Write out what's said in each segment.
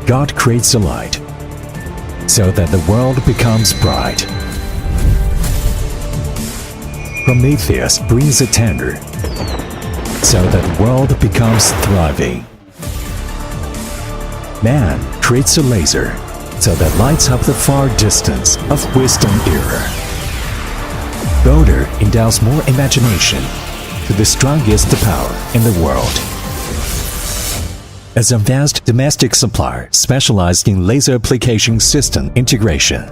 God creates the light, so that the world becomes bright. Prometheus brings a tender, so that the world becomes thriving. Man creates a laser, so that lights up the far distance of wisdom era. Bodor endows more imagination to the strongest power in the world. As a vast domestic supplier specialized in laser application system integration,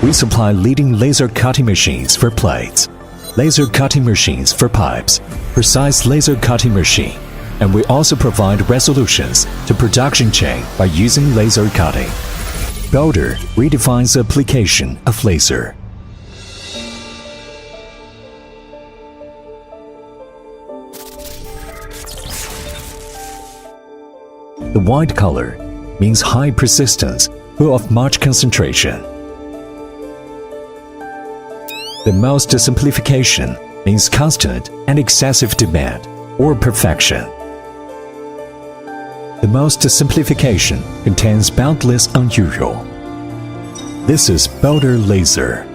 we supply leading laser cutting machines for plates, laser cutting machines for pipes, precise laser cutting machine, and we also provide resolutions to production chain by using laser cutting. Bodor redefines the application of laser. The white color means high persistence, full of much concentration. The most simplification means constant and excessive demand or perfection. The most simplification contains boundless unusual. This is Bodor Laser.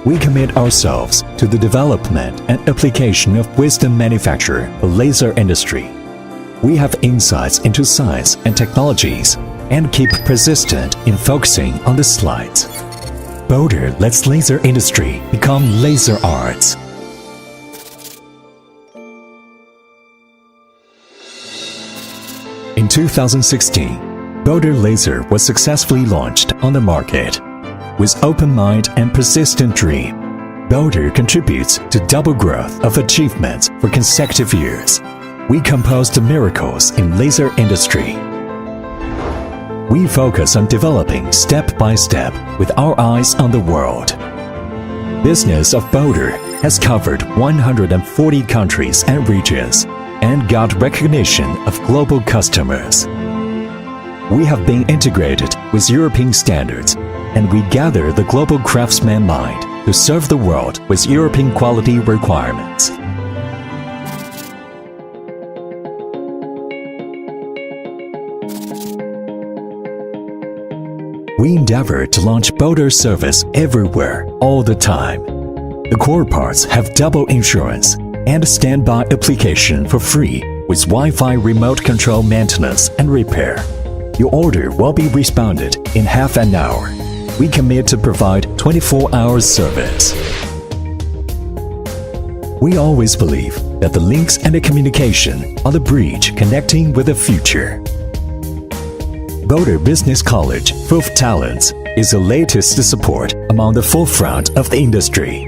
We commit ourselves to the development and application of wisdom manufacture for laser industry. We have insights into science and technologies and keep persistent in focusing on the slides. Bodor lets laser industry become laser arts. In 2016, Bodor Laser was successfully launched on the market. With open mind and persistent dream, Bodor contributes to double growth of achievements for consecutive years. We composed miracles in laser industry. We focus on developing step by step with our eyes on the world. Business of Bodor has covered 140 countries and regions and got recognition of global customers. We have been integrated with European standards, and we gather the global craftsman mind to serve the world with European quality requirements. We endeavor to launch Bodor service everywhere, all the time. The core parts have double insurance and standby application for free with Wi-Fi remote control maintenance and repair. Your order will be responded in half an hour. We commit to provide 24-hour service. We always believe that the links and the communication are the bridge connecting with the future. Bodor Business College, full of talents, is the latest support among the forefront of the industry.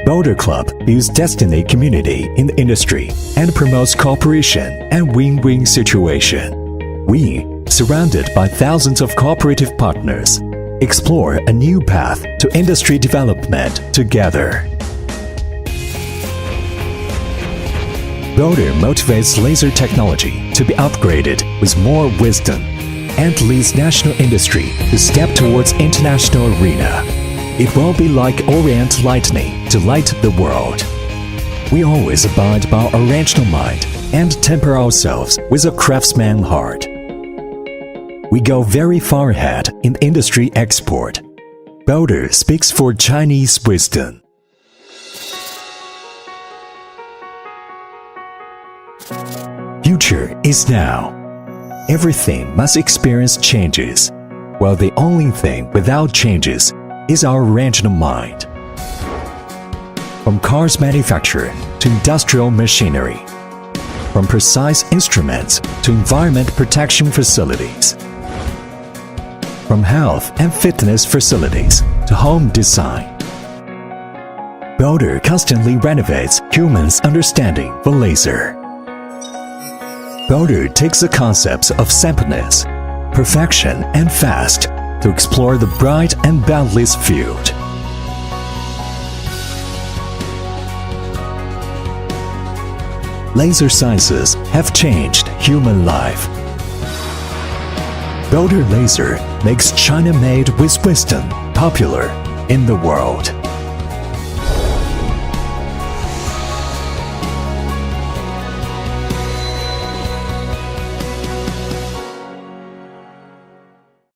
Bodor Club builds destiny community in the industry and promotes cooperation and win-win situation. We, surrounded by thousands of cooperative partners, explore a new path to industry development together. Bodor motivates laser technology to be upgraded with more wisdom and leads national industry to step towards international arena. It will be like Orient lightning to light the world. We always abide by our original mind and temper ourselves with a craftsman heart. We go very far ahead in industry export. Bodor speaks for Chinese wisdom. Future is now. Everything must experience changes, while the only thing without changes is our original mind. From cars manufacture to industrial machinery, from precise instruments to environment protection facilities, from health and fitness facilities to home design, Bodor constantly renovates humans' understanding for laser. Bodor takes the concepts of simpleness, perfection, and fast to explore the bright and boundless field. Laser sciences have changed human life. Bodor Laser makes China-made with wisdom popular in the world.